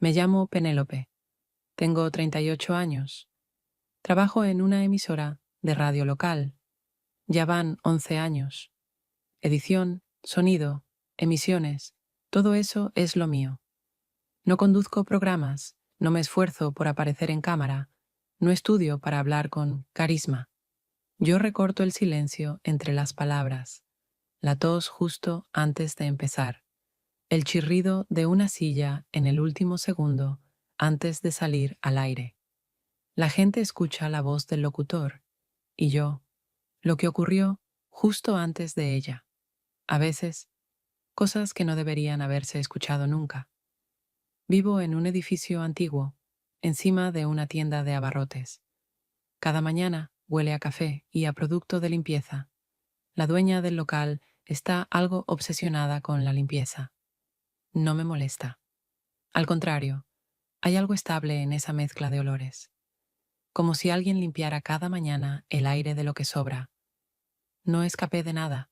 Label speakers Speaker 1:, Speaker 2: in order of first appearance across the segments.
Speaker 1: Me llamo Penélope. Tengo 38 años. Trabajo en una emisora de radio local. Ya van 11 años. Edición, sonido, emisiones, todo eso es lo mío. No conduzco programas, no me esfuerzo por aparecer en cámara, no estudio para hablar con carisma. Yo recorto el silencio entre las palabras, la tos justo antes de empezar, el chirrido de una silla en el último segundo antes de salir al aire. La gente escucha la voz del locutor y yo, lo que ocurrió justo antes de ella. A veces, cosas que no deberían haberse escuchado nunca. Vivo en un edificio antiguo, encima de una tienda de abarrotes. Cada mañana huele a café y a producto de limpieza. La dueña del local está algo obsesionada con la limpieza. No me molesta. Al contrario, hay algo estable en esa mezcla de olores. Como si alguien limpiara cada mañana el aire de lo que sobra. No escapé de nada.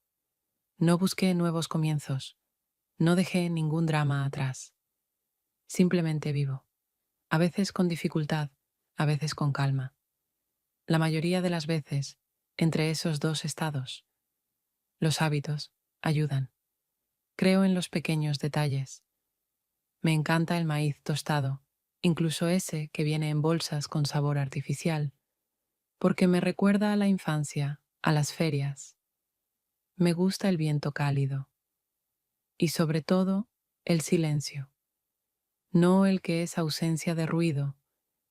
Speaker 1: No busqué nuevos comienzos. No dejé ningún drama atrás. Simplemente vivo. A veces con dificultad, a veces con calma. La mayoría de las veces, entre esos dos estados. Los hábitos ayudan. Creo en los pequeños detalles. Me encanta el maíz tostado, incluso ese que viene en bolsas con sabor artificial, porque me recuerda a la infancia, a las ferias. Me gusta el viento cálido. Y sobre todo, el silencio. No el que es ausencia de ruido,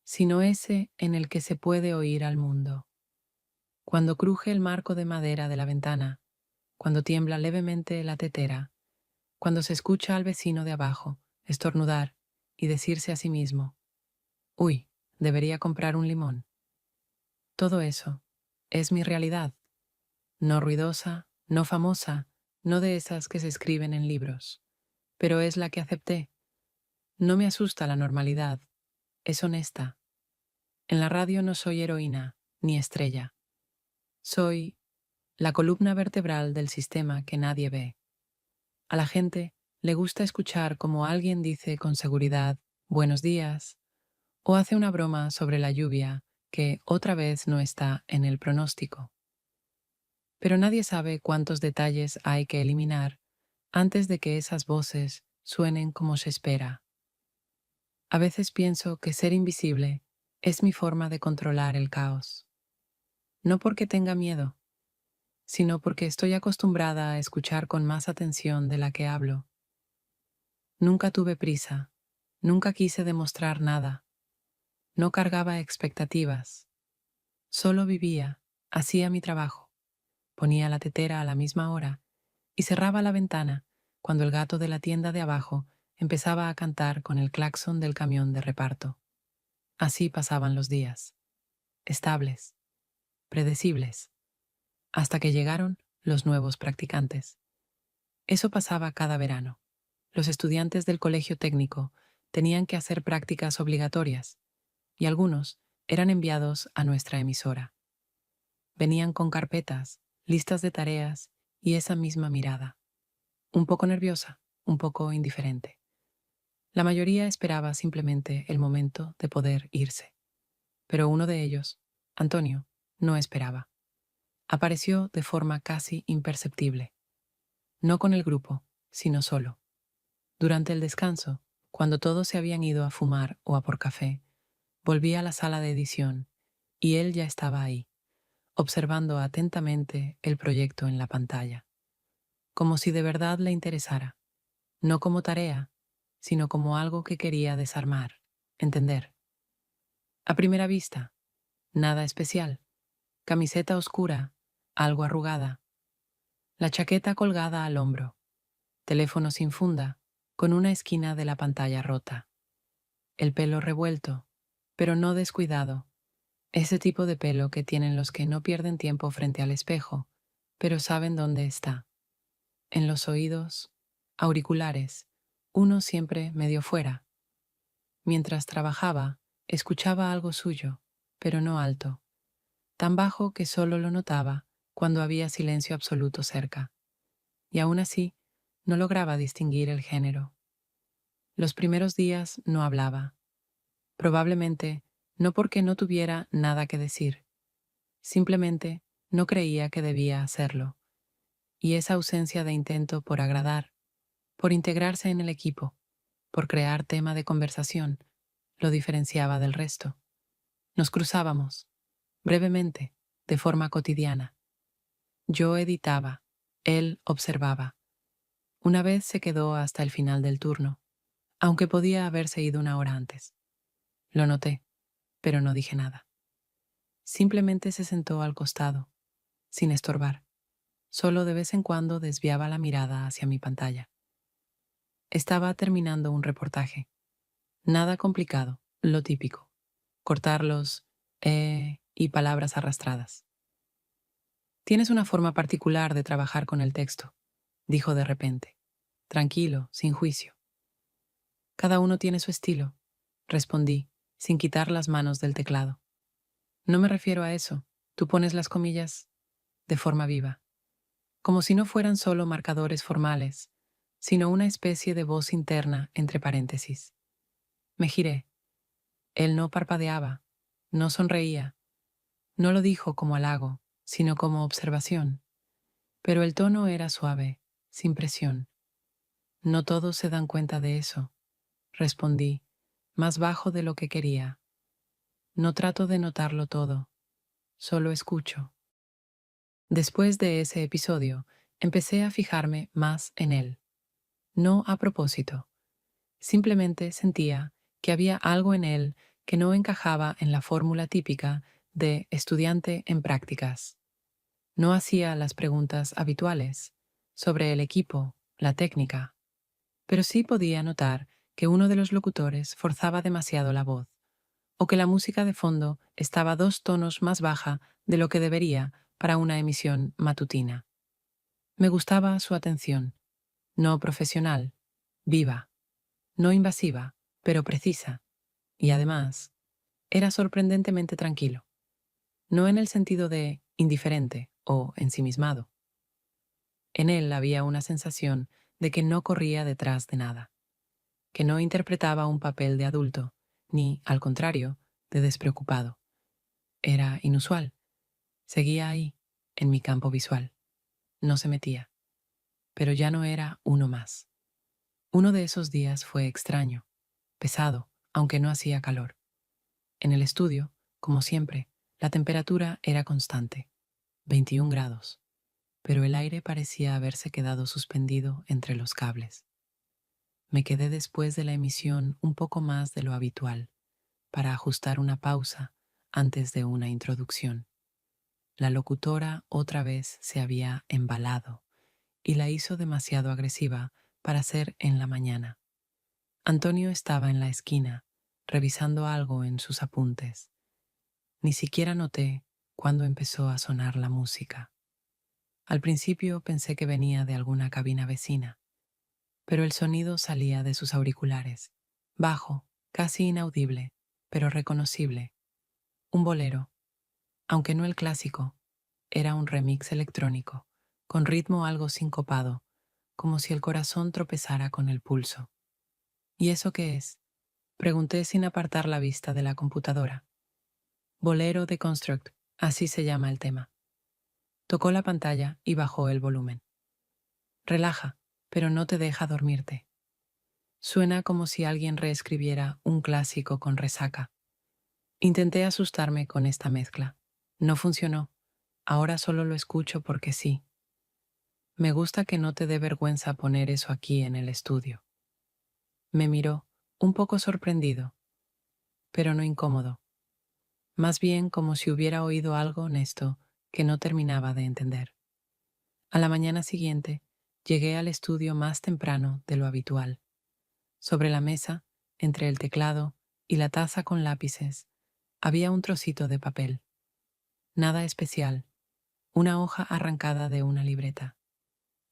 Speaker 1: sino ese en el que se puede oír al mundo. Cuando cruje el marco de madera de la ventana, cuando tiembla levemente la tetera, cuando se escucha al vecino de abajo estornudar y decirse a sí mismo, «Uy, debería comprar un limón». Todo eso es mi realidad, no ruidosa, no famosa, no de esas que se escriben en libros, pero es la que acepté. No me asusta la normalidad, es honesta. En la radio no soy heroína ni estrella. Soy la columna vertebral del sistema que nadie ve. A la gente le gusta escuchar como alguien dice con seguridad «buenos días» o hace una broma sobre la lluvia que otra vez no está en el pronóstico. Pero nadie sabe cuántos detalles hay que eliminar antes de que esas voces suenen como se espera. A veces pienso que ser invisible es mi forma de controlar el caos. No porque tenga miedo, sino porque estoy acostumbrada a escuchar con más atención de la que hablo. Nunca tuve prisa, nunca quise demostrar nada, no cargaba expectativas, solo vivía, hacía mi trabajo, ponía la tetera a la misma hora y cerraba la ventana cuando el gato de la tienda de abajo empezaba a cantar con el claxon del camión de reparto. Así pasaban los días, estables, predecibles, hasta que llegaron los nuevos practicantes. Eso pasaba cada verano. Los estudiantes del colegio técnico tenían que hacer prácticas obligatorias y algunos eran enviados a nuestra emisora. Venían con carpetas, listas de tareas y esa misma mirada. Un poco nerviosa, un poco indiferente. La mayoría esperaba simplemente el momento de poder irse. Pero uno de ellos, Antonio, no esperaba. Apareció de forma casi imperceptible. No con el grupo, sino solo. Durante el descanso, cuando todos se habían ido a fumar o a por café, volví a la sala de edición y él ya estaba ahí, observando atentamente el proyecto en la pantalla, como si de verdad le interesara, no como tarea, sino como algo que quería desarmar, entender. A primera vista, nada especial. Camiseta oscura, algo arrugada, la chaqueta colgada al hombro, teléfono sin funda, con una esquina de la pantalla rota, el pelo revuelto, pero no descuidado, ese tipo de pelo que tienen los que no pierden tiempo frente al espejo, pero saben dónde está. En los oídos, auriculares, uno siempre medio fuera. Mientras trabajaba, escuchaba algo suyo, pero no alto, tan bajo que solo lo notaba cuando había silencio absoluto cerca, y aún así no lograba distinguir el género. Los primeros días no hablaba. Probablemente no porque no tuviera nada que decir. Simplemente no creía que debía hacerlo. Y esa ausencia de intento por agradar, por integrarse en el equipo, por crear tema de conversación, lo diferenciaba del resto. Nos cruzábamos, brevemente, de forma cotidiana. Yo editaba, él observaba. Una vez se quedó hasta el final del turno, aunque podía haberse ido una hora antes. Lo noté, pero no dije nada. Simplemente se sentó al costado, sin estorbar. Solo de vez en cuando desviaba la mirada hacia mi pantalla. Estaba terminando un reportaje. Nada complicado, lo típico. Cortar los y palabras arrastradas. Tienes una forma particular de trabajar con el texto, dijo de repente, tranquilo, sin juicio. Cada uno tiene su estilo, respondí, sin quitar las manos del teclado. No me refiero a eso, tú pones las comillas de forma viva, como si no fueran solo marcadores formales, sino una especie de voz interna entre paréntesis. Me giré. Él no parpadeaba, no sonreía, no lo dijo como halago, sino como observación, pero el tono era suave, sin presión. No todos se dan cuenta de eso, respondí, más bajo de lo que quería. No trato de notarlo todo, solo escucho. Después de ese episodio, empecé a fijarme más en él. No a propósito. Simplemente sentía que había algo en él que no encajaba en la fórmula típica de estudiante en prácticas. No hacía las preguntas habituales sobre el equipo, la técnica, pero sí podía notar que uno de los locutores forzaba demasiado la voz, o que la música de fondo estaba 2 tonos más baja de lo que debería para una emisión matutina. Me gustaba su atención, no profesional, viva, no invasiva, pero precisa, y además, era sorprendentemente tranquilo, no en el sentido de indiferente o ensimismado. En él había una sensación de que no corría detrás de nada, que no interpretaba un papel de adulto, ni, al contrario, de despreocupado. Era inusual. Seguía ahí, en mi campo visual. No se metía. Pero ya no era uno más. Uno de esos días fue extraño, pesado, aunque no hacía calor. En el estudio, como siempre, la temperatura era constante, 21 grados, pero el aire parecía haberse quedado suspendido entre los cables. Me quedé después de la emisión un poco más de lo habitual, para ajustar una pausa antes de una introducción. La locutora otra vez se había embalado y la hizo demasiado agresiva para ser en la mañana. Antonio estaba en la esquina, revisando algo en sus apuntes. Ni siquiera noté cuándo empezó a sonar la música. Al principio pensé que venía de alguna cabina vecina, pero el sonido salía de sus auriculares, bajo, casi inaudible, pero reconocible. Un bolero, aunque no el clásico, era un remix electrónico, con ritmo algo sincopado, como si el corazón tropezara con el pulso. ¿Y eso qué es? Pregunté sin apartar la vista de la computadora. Bolero de Construct, así se llama el tema. Tocó la pantalla y bajó el volumen. Relaja, pero no te deja dormirte. Suena como si alguien reescribiera un clásico con resaca. Intenté asustarme con esta mezcla. No funcionó. Ahora solo lo escucho porque sí. Me gusta que no te dé vergüenza poner eso aquí en el estudio. Me miró, un poco sorprendido, pero no incómodo. Más bien como si hubiera oído algo honesto que no terminaba de entender. A la mañana siguiente, llegué al estudio más temprano de lo habitual. Sobre la mesa, entre el teclado y la taza con lápices, había un trocito de papel. Nada especial, una hoja arrancada de una libreta.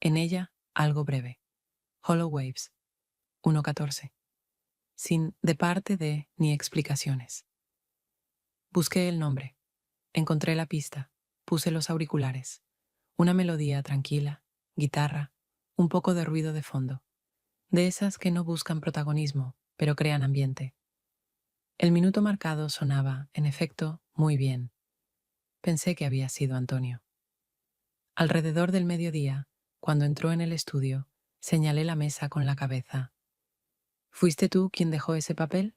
Speaker 1: En ella, algo breve. Hollow Waves, 1.14. Sin de parte de ni explicaciones. Busqué el nombre. Encontré la pista. Puse los auriculares. Una melodía tranquila, guitarra, un poco de ruido de fondo. de esas que no buscan protagonismo, pero crean ambiente. El minuto marcado sonaba, en efecto, muy bien. Pensé que había sido Antonio. Alrededor del mediodía, cuando entró en el estudio, señalé la mesa con la cabeza. ¿Fuiste tú quien dejó ese papel?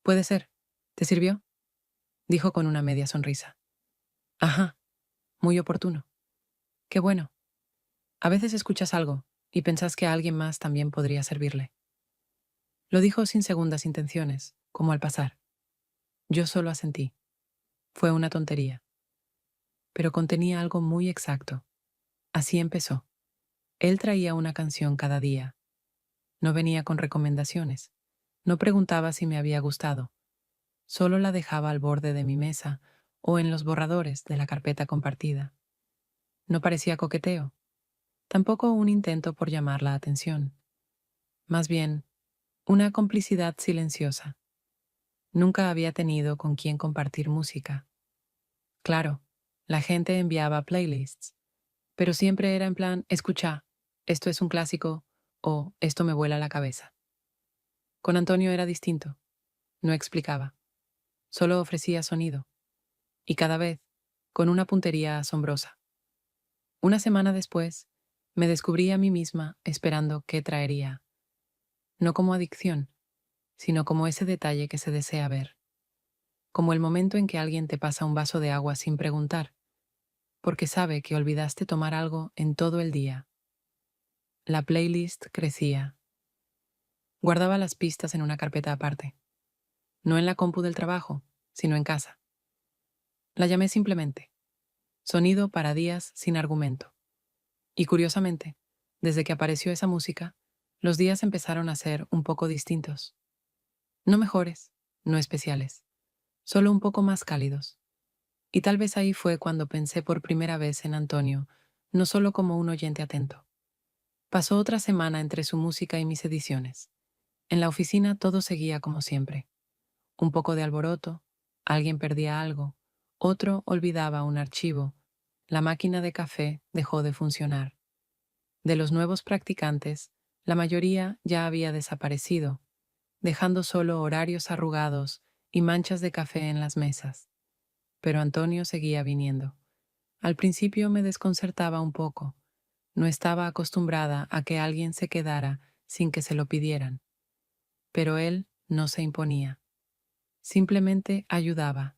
Speaker 1: Puede ser. ¿Te sirvió? Dijo con una media sonrisa. Ajá, muy oportuno. Qué bueno. A veces escuchas algo y pensás que a alguien más también podría servirle. Lo dijo sin segundas intenciones, como al pasar. Yo solo asentí. Fue una tontería. Pero contenía algo muy exacto. Así empezó. Él traía una canción cada día. No venía con recomendaciones. No preguntaba si me había gustado. Solo la dejaba al borde de mi mesa o en los borradores de la carpeta compartida. No parecía coqueteo. Tampoco un intento por llamar la atención. Más bien, una complicidad silenciosa. Nunca había tenido con quien compartir música. Claro, la gente enviaba playlists, pero siempre era en plan, escucha, esto es un clásico o esto me vuela la cabeza. Con Antonio era distinto. No explicaba. Solo ofrecía sonido. Y cada vez, con una puntería asombrosa. Una semana después, me descubrí a mí misma esperando qué traería. No como adicción, sino como ese detalle que se desea ver. Como el momento en que alguien te pasa un vaso de agua sin preguntar, porque sabe que olvidaste tomar algo en todo el día. La playlist crecía. Guardaba las pistas en una carpeta aparte. No en la compu del trabajo, sino en casa. La llamé simplemente Sonido para días sin argumento. Y curiosamente, desde que apareció esa música, los días empezaron a ser un poco distintos. No mejores, no especiales, solo un poco más cálidos. Y tal vez ahí fue cuando pensé por primera vez en Antonio, no solo como un oyente atento. Pasó otra semana entre su música y mis ediciones. En la oficina todo seguía como siempre. Un poco de alboroto, alguien perdía algo, otro olvidaba un archivo, la máquina de café dejó de funcionar. De los nuevos practicantes, la mayoría ya había desaparecido, dejando solo horarios arrugados y manchas de café en las mesas. Pero Antonio seguía viniendo. Al principio me desconcertaba un poco. No estaba acostumbrada a que alguien se quedara sin que se lo pidieran. Pero él no se imponía. Simplemente ayudaba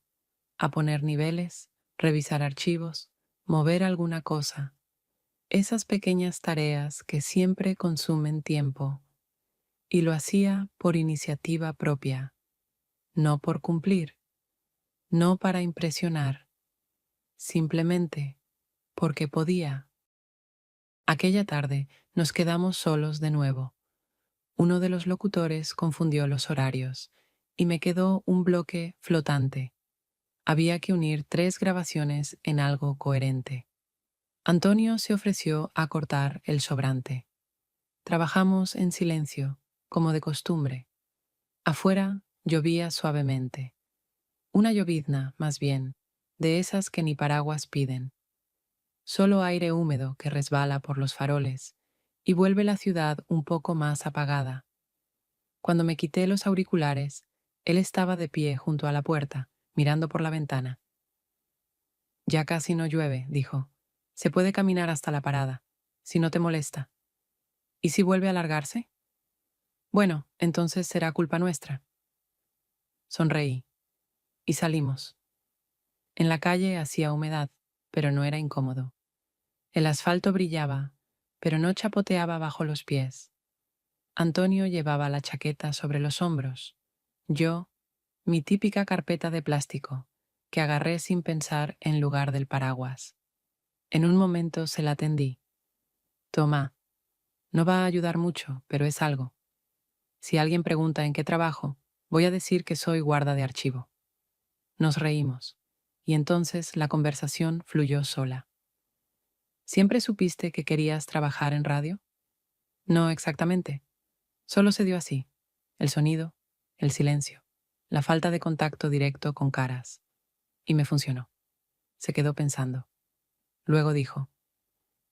Speaker 1: a poner niveles, revisar archivos, mover alguna cosa. Esas pequeñas tareas que siempre consumen tiempo. Y lo hacía por iniciativa propia, no por cumplir, no para impresionar, simplemente porque podía. Aquella tarde nos quedamos solos de nuevo. Uno de los locutores confundió los horarios y me quedó un bloque flotante. Había que unir 3 grabaciones en algo coherente. Antonio se ofreció a cortar el sobrante. Trabajamos en silencio, como de costumbre. Afuera llovía suavemente. Una llovizna, más bien, de esas que ni paraguas piden. Solo aire húmedo que resbala por los faroles y vuelve la ciudad un poco más apagada. Cuando me quité los auriculares, él estaba de pie junto a la puerta, mirando por la ventana. Ya casi no llueve, dijo. Se puede caminar hasta la parada, si no te molesta. ¿Y si vuelve a alargarse? Bueno, entonces será culpa nuestra. Sonreí. Y salimos. En la calle hacía humedad, pero no era incómodo. El asfalto brillaba, pero no chapoteaba bajo los pies. Antonio llevaba la chaqueta sobre los hombros. Yo, mi típica carpeta de plástico, que agarré sin pensar en lugar del paraguas. En un momento se la tendí. Toma, no va a ayudar mucho, pero es algo. Si alguien pregunta en qué trabajo, voy a decir que soy guarda de archivo. Nos reímos, y entonces la conversación fluyó sola. ¿Siempre supiste que querías trabajar en radio? No exactamente. Solo se dio así. El sonido, el silencio, la falta de contacto directo con caras. Y me funcionó. Se quedó pensando. Luego dijo,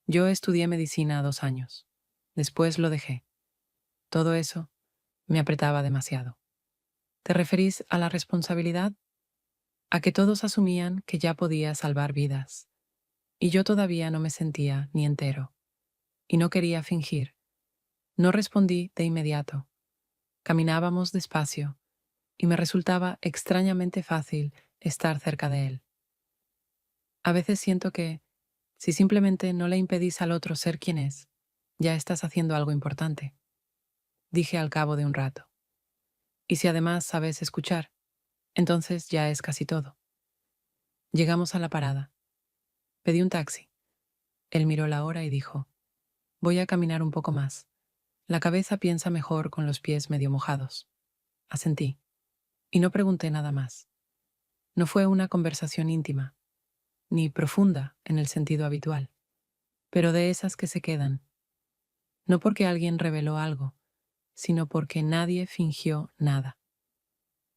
Speaker 1: yo estudié medicina 2 años. Después lo dejé. Todo eso me apretaba demasiado. ¿Te referís a la responsabilidad? A que todos asumían que ya podía salvar vidas, y yo todavía no me sentía ni entero, y no quería fingir. No respondí de inmediato. Caminábamos despacio, y me resultaba extrañamente fácil estar cerca de él. A veces siento que, si simplemente no le impedís al otro ser quien es, ya estás haciendo algo importante, dije al cabo de un rato. Y si además sabes escuchar, entonces ya es casi todo. Llegamos a la parada. Pedí un taxi. Él miró la hora y dijo, voy a caminar un poco más. La cabeza piensa mejor con los pies medio mojados. Asentí. Y no pregunté nada más. No fue una conversación íntima, ni profunda en el sentido habitual, pero de esas que se quedan. No porque alguien reveló algo, sino porque nadie fingió nada.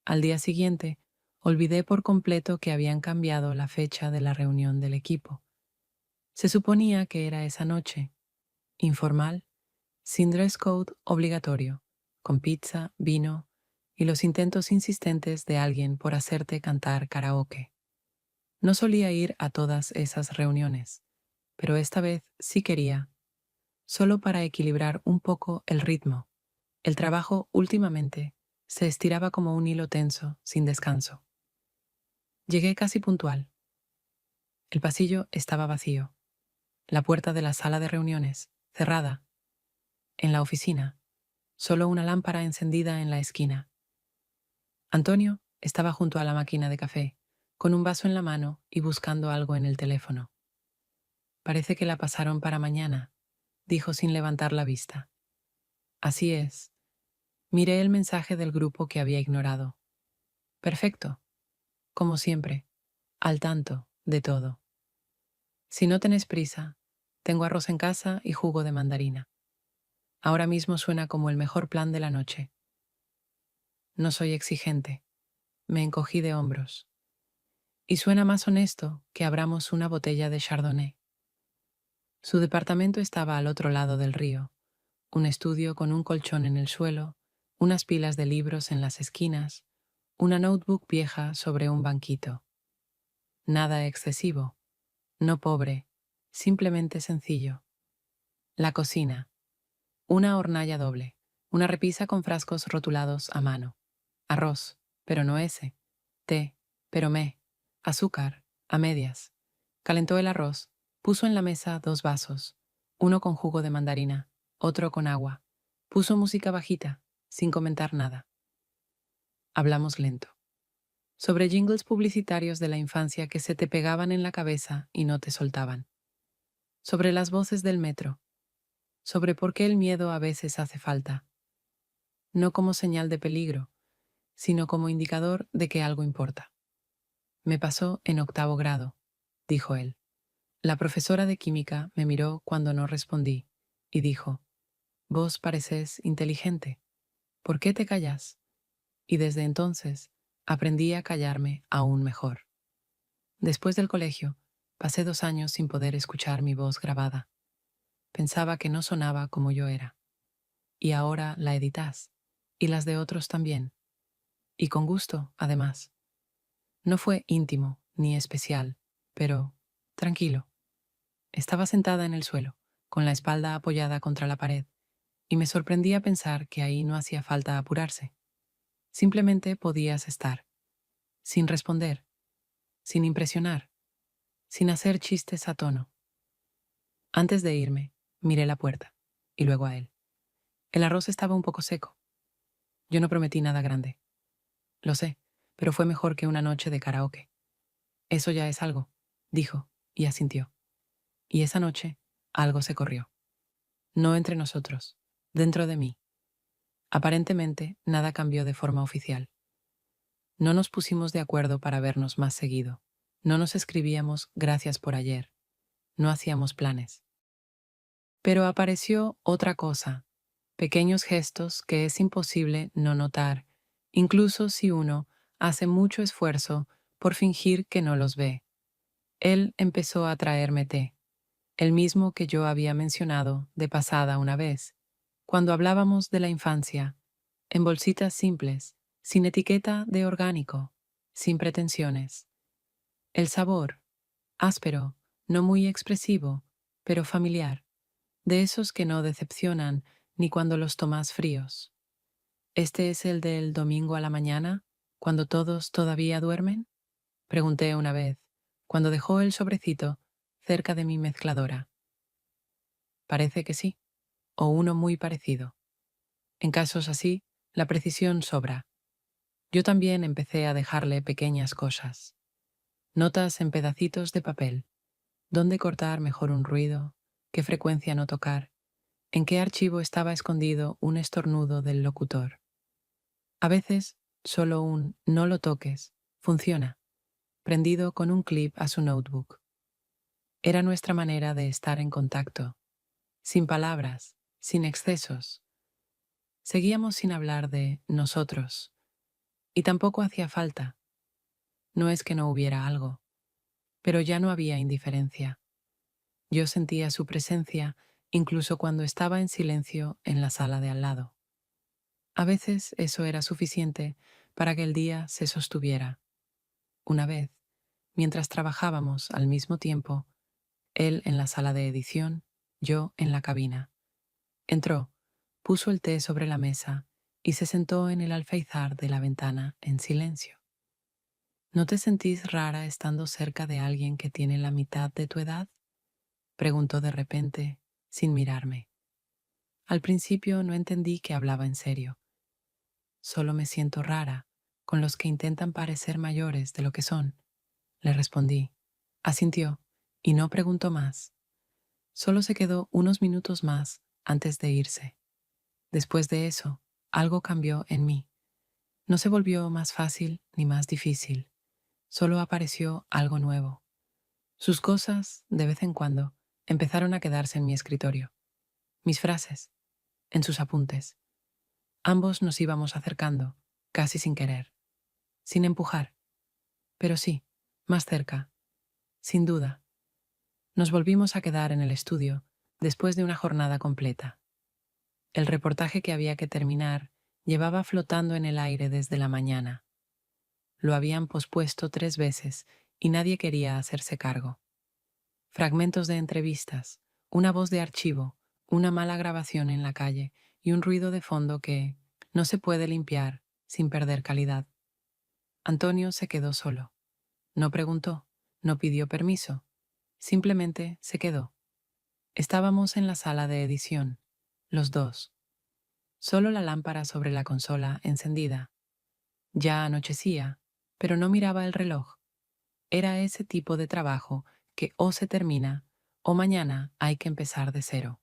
Speaker 1: Al día siguiente, olvidé por completo que habían cambiado la fecha de la reunión del equipo. Se suponía que era esa noche, informal, sin dress code obligatorio, con pizza, vino y los intentos insistentes de alguien por hacerte cantar karaoke. No solía ir a todas esas reuniones, pero esta vez sí quería, solo para equilibrar un poco el ritmo. El trabajo últimamente se estiraba como un hilo tenso, sin descanso. Llegué casi puntual. El pasillo estaba vacío. La puerta de la sala de reuniones, cerrada. En la oficina, solo una lámpara encendida en la esquina. Antonio estaba junto a la máquina de café, con un vaso en la mano y buscando algo en el teléfono. Parece que la pasaron para mañana, dijo sin levantar la vista. Así es. Miré el mensaje del grupo que había ignorado. Perfecto. Como siempre, al tanto de todo. Si no tenés prisa, tengo arroz en casa y jugo de mandarina. Ahora mismo suena como el mejor plan de la noche. No soy exigente. Me encogí de hombros. Y suena más honesto que abramos una botella de Chardonnay. Su departamento estaba al otro lado del río, un estudio con un colchón en el suelo, unas pilas de libros en las esquinas, una notebook vieja sobre un banquito. Nada excesivo, no pobre, simplemente sencillo. La cocina, una hornalla doble, una repisa con frascos rotulados a mano. Arroz, pero no ese. Té, pero azúcar, a medias. Calentó el arroz, puso en la mesa 2 vasos, uno con jugo de mandarina, otro con agua. Puso música bajita, sin comentar nada. Hablamos lento. Sobre jingles publicitarios de la infancia que se te pegaban en la cabeza y no te soltaban. Sobre las voces del metro. Sobre por qué el miedo a veces hace falta. No como señal de peligro, sino como indicador de que algo importa. Me pasó en 8º grado, dijo él. La profesora de química me miró cuando no respondí y dijo, vos pareces inteligente. ¿Por qué te callas? Y desde entonces aprendí a callarme aún mejor. Después del colegio, pasé 2 años sin poder escuchar mi voz grabada. Pensaba que no sonaba como yo era. Y ahora la editás, y las de otros también. Y con gusto, además. No fue íntimo ni especial, pero tranquilo. Estaba sentada en el suelo, con la espalda apoyada contra la pared, y me sorprendía pensar que ahí no hacía falta apurarse. Simplemente podías estar, sin responder, sin impresionar, sin hacer chistes a tono. Antes de irme, miré la puerta, y luego a él. El arroz estaba un poco seco. Yo no prometí nada grande. Lo sé, pero fue mejor que una noche de karaoke. Eso ya es algo, dijo, y asintió. Y esa noche, algo se corrió. No entre nosotros, dentro de mí. Aparentemente, nada cambió de forma oficial. No nos pusimos de acuerdo para vernos más seguido. No nos escribíamos gracias por ayer. No hacíamos planes. Pero apareció otra cosa, pequeños gestos que es imposible no notar, incluso si uno hace mucho esfuerzo por fingir que no los ve. Él empezó a traerme té, el mismo que yo había mencionado de pasada una vez, cuando hablábamos de la infancia, en bolsitas simples, sin etiqueta de orgánico, sin pretensiones. El sabor, áspero, no muy expresivo, pero familiar, de esos que no decepcionan ni cuando los tomas fríos. ¿Este es el del domingo a la mañana, cuando todos todavía duermen? Pregunté una vez, cuando dejó el sobrecito cerca de mi mezcladora. Parece que sí, o uno muy parecido. En casos así, la precisión sobra. Yo también empecé a dejarle pequeñas cosas. Notas en pedacitos de papel. ¿Dónde cortar mejor un ruido? ¿Qué frecuencia no tocar? ¿En qué archivo estaba escondido un estornudo del locutor? A veces, solo un "no lo toques" funciona, prendido con un clip a su notebook. Era nuestra manera de estar en contacto, sin palabras, sin excesos. Seguíamos sin hablar de nosotros, y tampoco hacía falta. No es que no hubiera algo, pero ya no había indiferencia. Yo sentía su presencia incluso cuando estaba en silencio en la sala de al lado. A veces eso era suficiente para que el día se sostuviera. Una vez, mientras trabajábamos al mismo tiempo, él en la sala de edición, yo en la cabina. Entró, puso el té sobre la mesa y se sentó en el alféizar de la ventana en silencio. ¿No te sentís rara estando cerca de alguien que tiene la mitad de tu edad? Preguntó de repente, sin mirarme. Al principio no entendí que hablaba en serio. Solo me siento rara con los que intentan parecer mayores de lo que son, le respondí. Asintió y no preguntó más. Solo se quedó unos minutos más antes de irse. Después de eso, algo cambió en mí. No se volvió más fácil ni más difícil. Solo apareció algo nuevo. Sus cosas, de vez en cuando, empezaron a quedarse en mi escritorio. Mis frases, en sus apuntes. Ambos nos íbamos acercando, casi sin querer. Sin empujar. Pero sí, más cerca. Sin duda. Nos volvimos a quedar en el estudio después de una jornada completa. El reportaje que había que terminar llevaba flotando en el aire desde la mañana. Lo habían pospuesto 3 veces y nadie quería hacerse cargo. Fragmentos de entrevistas, una voz de archivo, una mala grabación en la calle y un ruido de fondo que no se puede limpiar sin perder calidad. Antonio se quedó solo. No preguntó, no pidió permiso, simplemente se quedó. Estábamos en la sala de edición, los dos. Solo la lámpara sobre la consola encendida. Ya anochecía, pero no miraba el reloj. Era ese tipo de trabajo que o se termina o mañana hay que empezar de cero.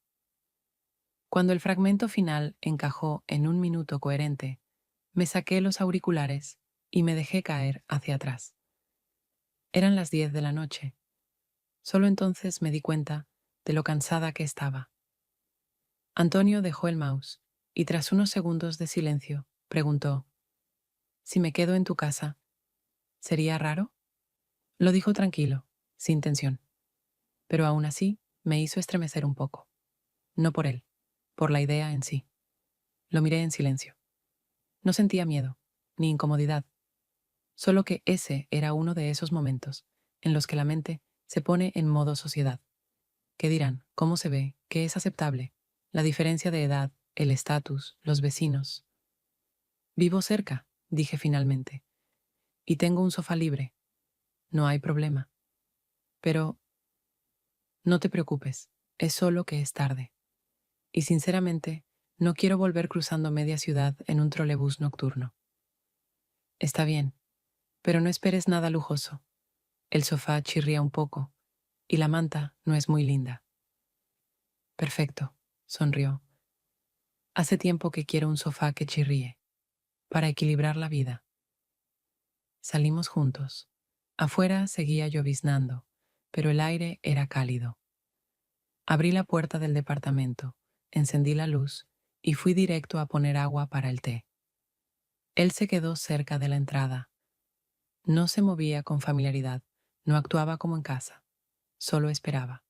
Speaker 1: Cuando el fragmento final encajó en un minuto coherente, me saqué los auriculares y me dejé caer hacia atrás. Eran las 10 de la noche. Solo entonces me di cuenta de lo cansada que estaba. Antonio dejó el mouse y tras unos segundos de silencio preguntó: «Si me quedo en tu casa, ¿sería raro?». Lo dijo tranquilo, sin tensión, pero aún así me hizo estremecer un poco. No por él, por la idea en sí. Lo miré en silencio. No sentía miedo, ni incomodidad, solo que ese era uno de esos momentos en los que la mente se pone en modo sociedad. ¿Qué dirán? ¿Cómo se ve? ¿Qué es aceptable? La diferencia de edad, el estatus, los vecinos. Vivo cerca, dije finalmente, y tengo un sofá libre. No hay problema. Pero no te preocupes, es solo que es tarde. Y sinceramente, no quiero volver cruzando media ciudad en un trolebús nocturno. Está bien, pero no esperes nada lujoso. El sofá chirría un poco, y la manta no es muy linda. Perfecto, sonrió. Hace tiempo que quiero un sofá que chirríe, para equilibrar la vida. Salimos juntos. Afuera seguía lloviznando, pero el aire era cálido. Abrí la puerta del departamento, encendí la luz y fui directo a poner agua para el té. Él se quedó cerca de la entrada. No se movía con familiaridad, no actuaba como en casa, solo esperaba.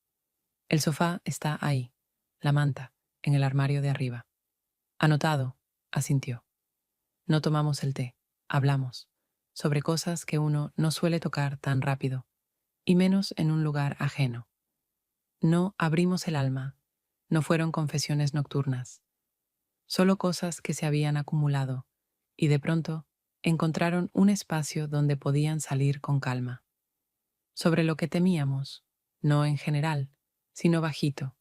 Speaker 1: El sofá está ahí, la manta, en el armario de arriba. Anotado, asintió. No tomamos el té, hablamos, sobre cosas que uno no suele tocar tan rápido, y menos en un lugar ajeno. No abrimos el alma, no fueron confesiones nocturnas, solo cosas que se habían acumulado, y de pronto encontraron un espacio donde podían salir con calma. Sobre lo que temíamos, no en general, sino bajito.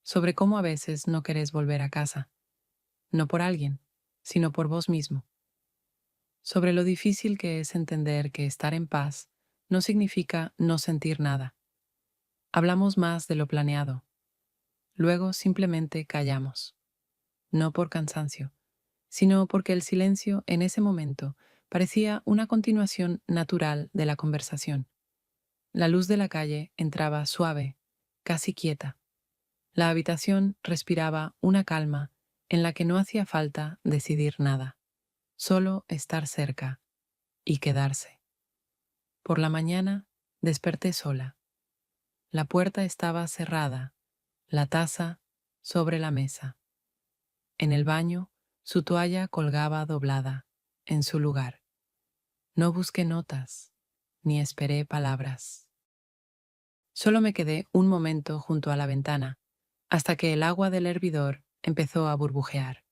Speaker 1: Sobre cómo a veces no querés volver a casa, no por alguien, sino por vos mismo. Sobre lo difícil que es entender que estar en paz no significa no sentir nada. Hablamos más de lo planeado. Luego simplemente callamos. No por cansancio, sino porque el silencio en ese momento parecía una continuación natural de la conversación. La luz de la calle entraba suave, casi quieta. La habitación respiraba una calma en la que no hacía falta decidir nada, solo estar cerca y quedarse. Por la mañana desperté sola. La puerta estaba cerrada, la taza sobre la mesa. En el baño, su toalla colgaba doblada, en su lugar. No busqué notas, ni esperé palabras. Solo me quedé un momento junto a la ventana, hasta que el agua del hervidor empezó a burbujear.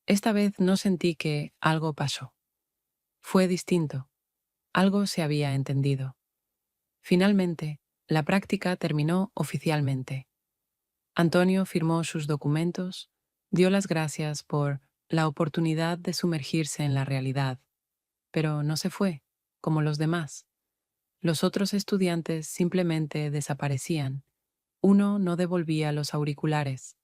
Speaker 1: Esta vez no sentí que algo pasó. Fue distinto. Algo se había entendido. Finalmente, la práctica terminó oficialmente. Antonio firmó sus documentos, dio las gracias por la oportunidad de sumergirse en la realidad, pero no se fue, como los demás. Los otros estudiantes simplemente desaparecían. Uno no devolvía los auriculares,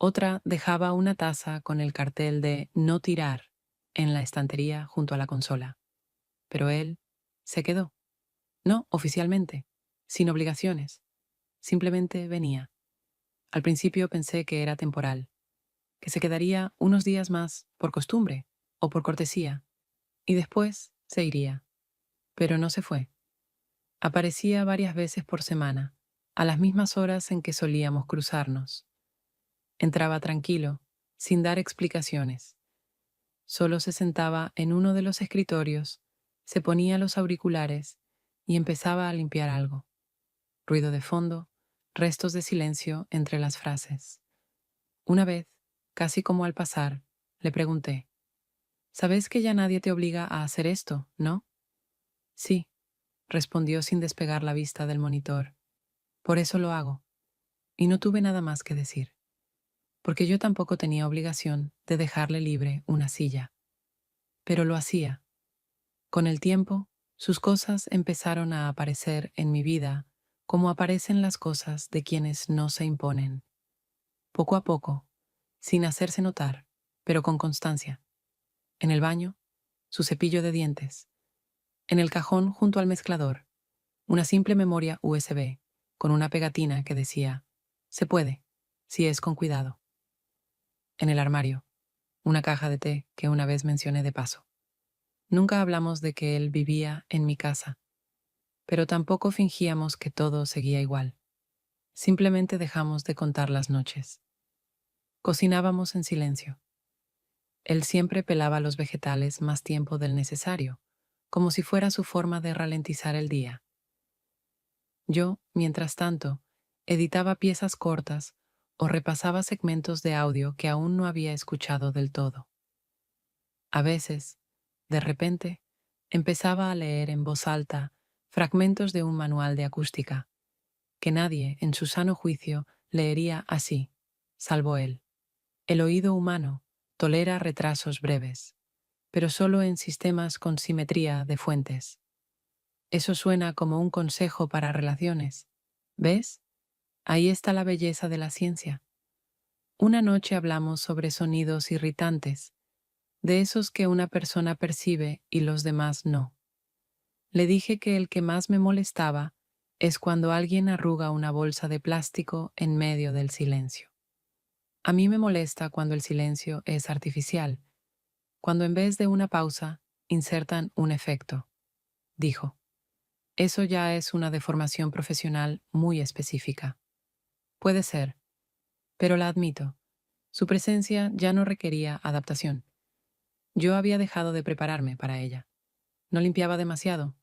Speaker 1: otra dejaba una taza con el cartel de "No tirar" en la estantería junto a la consola. Pero él se quedó. No oficialmente, sin obligaciones. Simplemente venía. Al principio pensé que era temporal, que se quedaría unos días más por costumbre o por cortesía, y después se iría. Pero no se fue. Aparecía varias veces por semana, a las mismas horas en que solíamos cruzarnos. Entraba tranquilo, sin dar explicaciones. Solo se sentaba en uno de los escritorios, se ponía los auriculares y empezaba a limpiar algo. Ruido de fondo, restos de silencio entre las frases. Una vez, casi como al pasar, le pregunté: «¿Sabes que ya nadie te obliga a hacer esto, no?» «Sí», respondió sin despegar la vista del monitor. «Por eso lo hago». Y no tuve nada más que decir, porque yo tampoco tenía obligación de dejarle libre una silla. Pero lo hacía. Con el tiempo, sus cosas empezaron a aparecer en mi vida como aparecen las cosas de quienes no se imponen. Poco a poco, sin hacerse notar, pero con constancia. En el baño, su cepillo de dientes. En el cajón junto al mezclador, una simple memoria USB con una pegatina que decía: «Se puede, si es con cuidado». En el armario, una caja de té que una vez mencioné de paso. Nunca hablamos de que él vivía en mi casa, pero tampoco fingíamos que todo seguía igual. Simplemente dejamos de contar las noches. Cocinábamos en silencio. Él siempre pelaba los vegetales más tiempo del necesario, como si fuera su forma de ralentizar el día. Yo, mientras tanto, editaba piezas cortas o repasaba segmentos de audio que aún no había escuchado del todo. A veces, de repente, empezaba a leer en voz alta fragmentos de un manual de acústica, que nadie, en su sano juicio, leería así, salvo él. El oído humano tolera retrasos breves, pero solo en sistemas con simetría de fuentes. Eso suena como un consejo para relaciones. ¿Ves? Ahí está la belleza de la ciencia. Una noche hablamos sobre sonidos irritantes, de esos que una persona percibe y los demás no. Le dije que el que más me molestaba es cuando alguien arruga una bolsa de plástico en medio del silencio. A mí me molesta cuando el silencio es artificial, cuando en vez de una pausa insertan un efecto, dijo. Eso ya es una deformación profesional muy específica. Puede ser, pero la admito. Su presencia ya no requería adaptación. Yo había dejado de prepararme para ella. No limpiaba demasiado,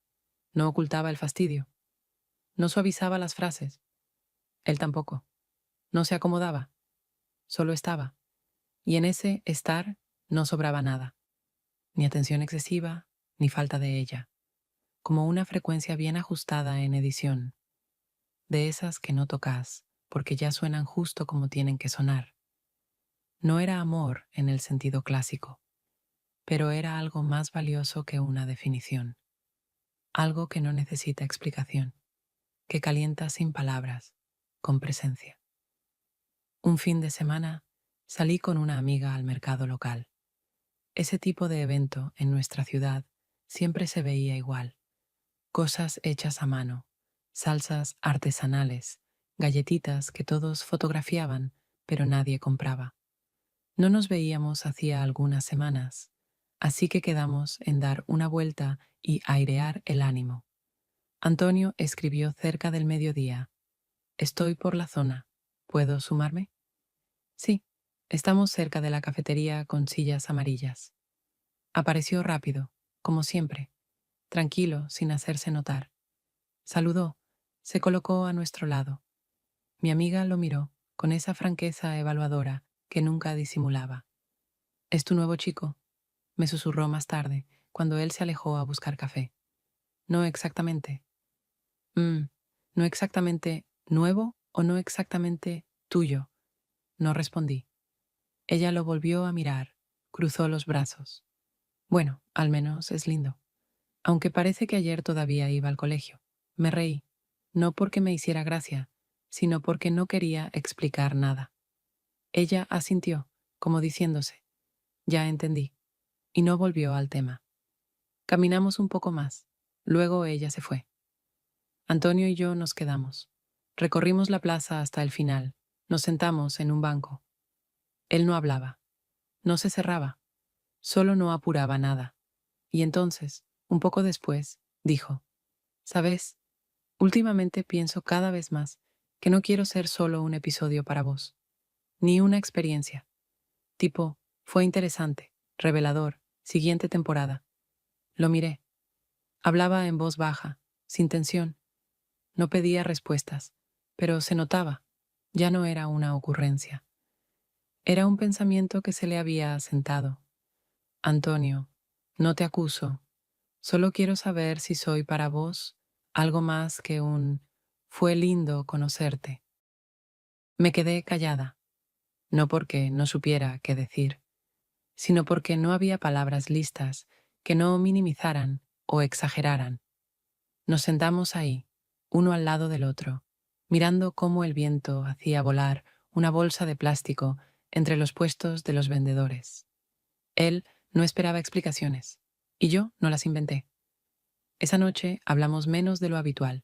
Speaker 1: no ocultaba el fastidio, no suavizaba las frases. Él tampoco. No se acomodaba, solo estaba. Y en ese estar no sobraba nada, ni atención excesiva, ni falta de ella, como una frecuencia bien ajustada en edición, de esas que no tocas, porque ya suenan justo como tienen que sonar. No era amor en el sentido clásico, pero era algo más valioso que una definición, algo que no necesita explicación, que calienta sin palabras, con presencia. Un fin de semana salí con una amiga al mercado local. Ese tipo de evento en nuestra ciudad siempre se veía igual. Cosas hechas a mano, salsas artesanales, galletitas que todos fotografiaban, pero nadie compraba. No nos veíamos hacía algunas semanas, así que quedamos en dar una vuelta y airear el ánimo. Antonio escribió cerca del mediodía: «Estoy por la zona. ¿Puedo sumarme?» «Sí, estamos cerca de la cafetería con sillas amarillas». Apareció rápido, como siempre, tranquilo, sin hacerse notar. Saludó, se colocó a nuestro lado. Mi amiga lo miró con esa franqueza evaluadora que nunca disimulaba. «¿Es tu nuevo chico?», me susurró más tarde, cuando él se alejó a buscar café. «No exactamente». No exactamente nuevo o no exactamente tuyo», no respondí. Ella lo volvió a mirar, cruzó los brazos. «Bueno, al menos es lindo. Aunque parece que ayer todavía iba al colegio». Me reí, no porque me hiciera gracia, sino porque no quería explicar nada. Ella asintió, como diciéndose: «Ya entendí», y no volvió al tema. Caminamos un poco más, luego ella se fue. Antonio y yo nos quedamos. Recorrimos la plaza hasta el final, nos sentamos en un banco. Él no hablaba, no se cerraba, solo no apuraba nada. Y entonces, un poco después, dijo: «¿Sabes? Últimamente pienso cada vez más que no quiero ser solo un episodio para vos, ni una experiencia. Tipo, fue interesante, revelador, siguiente temporada». Lo miré. Hablaba en voz baja, sin tensión. No pedía respuestas, pero se notaba. Ya no era una ocurrencia. Era un pensamiento que se le había asentado. «Antonio, no te acuso. Solo quiero saber si soy para vos algo más que un «fue lindo conocerte». Me quedé callada, no porque no supiera qué decir, sino porque no había palabras listas que no minimizaran o exageraran. Nos sentamos ahí, uno al lado del otro, mirando cómo el viento hacía volar una bolsa de plástico entre los puestos de los vendedores. Él no esperaba explicaciones, y yo no las inventé. Esa noche hablamos menos de lo habitual,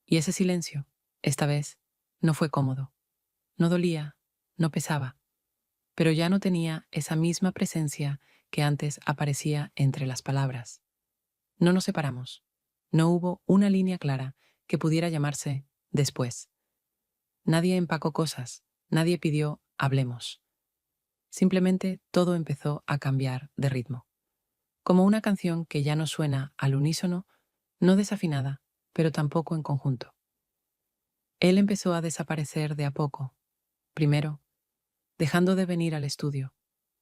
Speaker 1: y ese silencio, esta vez, no fue cómodo. No dolía, no pesaba, pero ya no tenía esa misma presencia que antes aparecía entre las palabras. No nos separamos. No hubo una línea clara que pudiera llamarse después. Nadie empacó cosas, nadie pidió hablemos. Simplemente todo empezó a cambiar de ritmo. Como una canción que ya no suena al unísono, no desafinada, pero tampoco en conjunto. Él empezó a desaparecer de a poco. Primero, dejando de venir al estudio.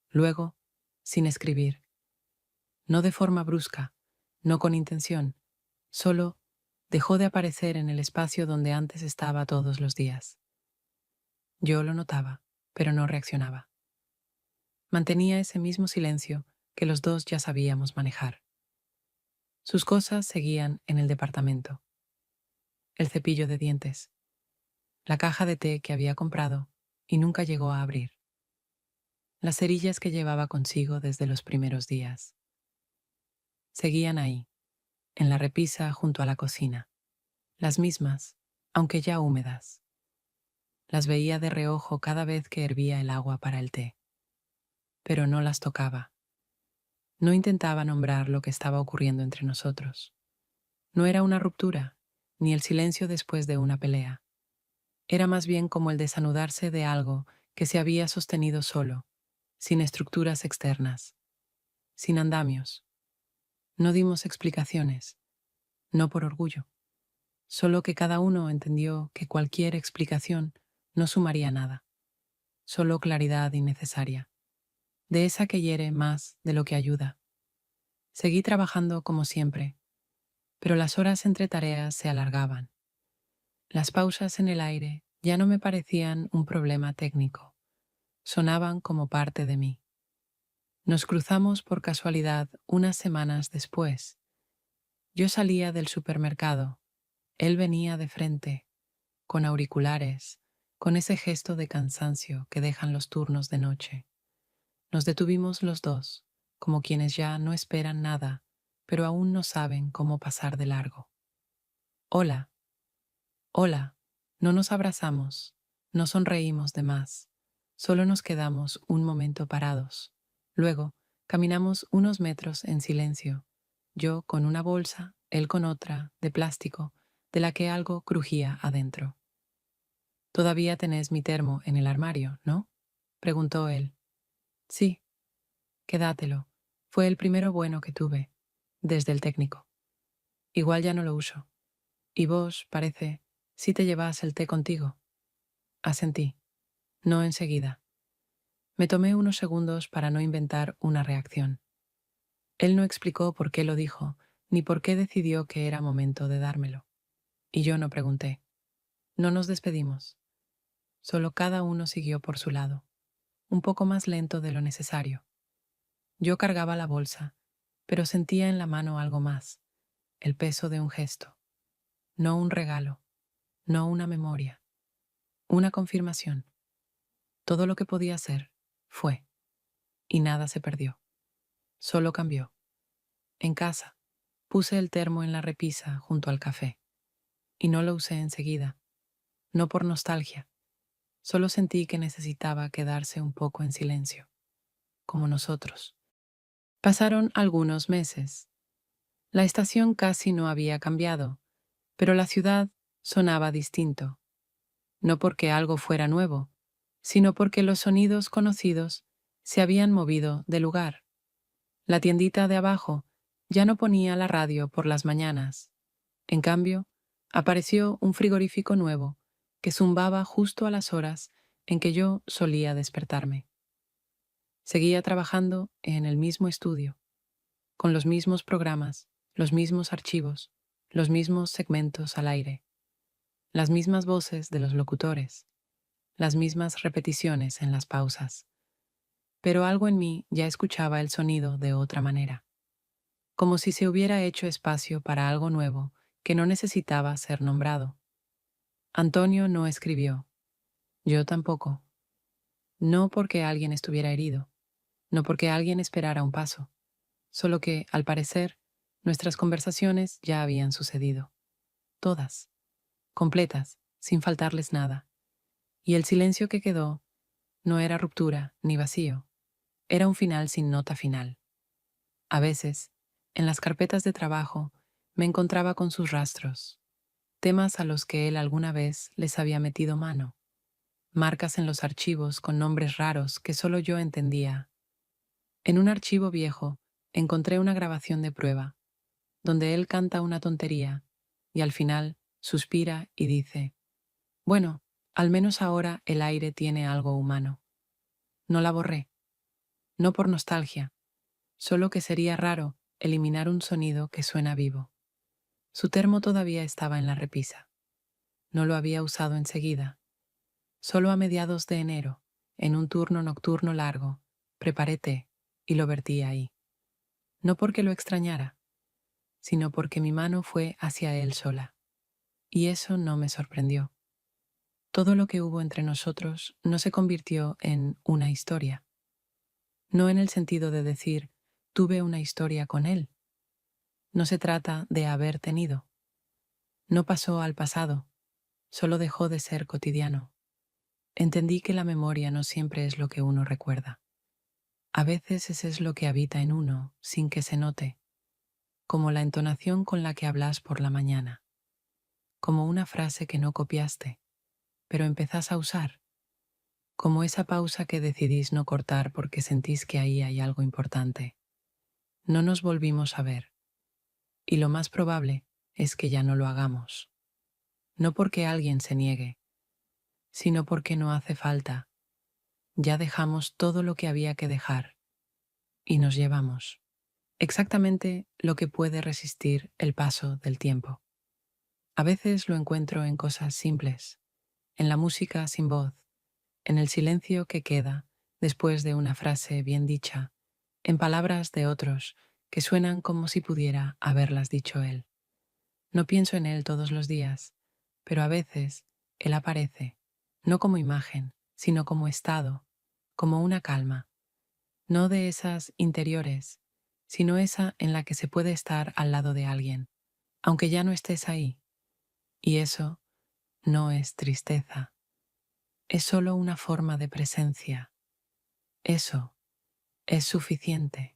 Speaker 1: Luego, sin escribir. No de forma brusca, no con intención, solo dejó de aparecer en el espacio donde antes estaba todos los días. Yo lo notaba, pero no reaccionaba. Mantenía ese mismo silencio que los dos ya sabíamos manejar. Sus cosas seguían en el departamento. El cepillo de dientes, la caja de té que había comprado y nunca llegó a abrir, las cerillas que llevaba consigo desde los primeros días. Seguían ahí, en la repisa junto a la cocina, las mismas, aunque ya húmedas. Las veía de reojo cada vez que hervía el agua para el té, pero no las tocaba. No intentaba nombrar lo que estaba ocurriendo entre nosotros. No era una ruptura, ni el silencio después de una pelea. Era más bien como el desanudarse de algo que se había sostenido solo, sin estructuras externas, sin andamios. No dimos explicaciones, no por orgullo, solo que cada uno entendió que cualquier explicación no sumaría nada, solo claridad innecesaria, de esa que hiere más de lo que ayuda. Seguí trabajando como siempre, pero las horas entre tareas se alargaban. Las pausas en el aire ya no me parecían un problema técnico, sonaban como parte de mí. Nos cruzamos por casualidad unas semanas después. Yo salía del supermercado, él venía de frente, con auriculares, con ese gesto de cansancio que dejan los turnos de noche. Nos detuvimos los dos, como quienes ya no esperan nada, pero aún no saben cómo pasar de largo. Hola, hola, no nos abrazamos, no sonreímos de más, solo nos quedamos un momento parados. Luego, caminamos unos metros en silencio, yo con una bolsa, él con otra, de plástico, de la que algo crujía adentro. «Todavía tenés mi termo en el armario, ¿no?», preguntó él. «Sí, quédatelo. Fue el primero bueno que tuve, desde el técnico. Igual ya no lo uso. Y vos, parece, sí te llevas el té contigo». Asentí. No enseguida. Me tomé unos segundos para no inventar una reacción. Él no explicó por qué lo dijo, ni por qué decidió que era momento de dármelo. Y yo no pregunté. No nos despedimos. Solo cada uno siguió por su lado, un poco más lento de lo necesario. Yo cargaba la bolsa, pero sentía en la mano algo más, el peso de un gesto. No un regalo, no una memoria, una confirmación. Todo lo que podía ser, fue, y nada se perdió. Solo cambió. En casa, puse el termo en la repisa junto al café, y no lo usé enseguida, no por nostalgia, solo sentí que necesitaba quedarse un poco en silencio, como nosotros. Pasaron algunos meses. La estación casi no había cambiado, pero la ciudad sonaba distinto, no porque algo fuera nuevo, sino porque los sonidos conocidos se habían movido de lugar. La tiendita de abajo ya no ponía la radio por las mañanas. En cambio, apareció un frigorífico nuevo que zumbaba justo a las horas en que yo solía despertarme. Seguía trabajando en el mismo estudio, con los mismos programas, los mismos archivos, los mismos segmentos al aire, las mismas voces de los locutores, las mismas repeticiones en las pausas. Pero algo en mí ya escuchaba el sonido de otra manera, como si se hubiera hecho espacio para algo nuevo que no necesitaba ser nombrado. Antonio no escribió, yo tampoco. No porque alguien estuviera herido, no porque alguien esperara un paso, solo que, al parecer, nuestras conversaciones ya habían sucedido. Todas, completas, sin faltarles nada. Y el silencio que quedó no era ruptura ni vacío, era un final sin nota final. A veces, en las carpetas de trabajo, me encontraba con sus rastros, temas a los que él alguna vez les había metido mano, marcas en los archivos con nombres raros que solo yo entendía. En un archivo viejo encontré una grabación de prueba, donde él canta una tontería y al final suspira y dice, «Bueno, al menos ahora el aire tiene algo humano». No la borré, no por nostalgia, solo que sería raro eliminar un sonido que suena vivo. Su termo todavía estaba en la repisa. No lo había usado enseguida. Solo a mediados de enero, en un turno nocturno largo, preparé té y lo vertí ahí. No porque lo extrañara, sino porque mi mano fue hacia él sola. Y eso no me sorprendió. Todo lo que hubo entre nosotros no se convirtió en una historia. No en el sentido de decir, tuve una historia con él. No se trata de haber tenido. No pasó al pasado, solo dejó de ser cotidiano. Entendí que la memoria no siempre es lo que uno recuerda. A veces ese es lo que habita en uno sin que se note, como la entonación con la que hablas por la mañana, como una frase que no copiaste, pero empezás a usar, como esa pausa que decidís no cortar porque sentís que ahí hay algo importante. No nos volvimos a ver, y lo más probable es que ya no lo hagamos. No porque alguien se niegue, sino porque no hace falta. Ya dejamos todo lo que había que dejar, y nos llevamos exactamente lo que puede resistir el paso del tiempo. A veces lo encuentro en cosas simples, en la música sin voz, en el silencio que queda después de una frase bien dicha, en palabras de otros que suenan como si pudiera haberlas dicho él. No pienso en él todos los días, pero a veces él aparece, no como imagen, sino como estado, como una calma, no de esas interiores, sino esa en la que se puede estar al lado de alguien, aunque ya no estés ahí. Y eso no es tristeza, es solo una forma de presencia. Eso es suficiente.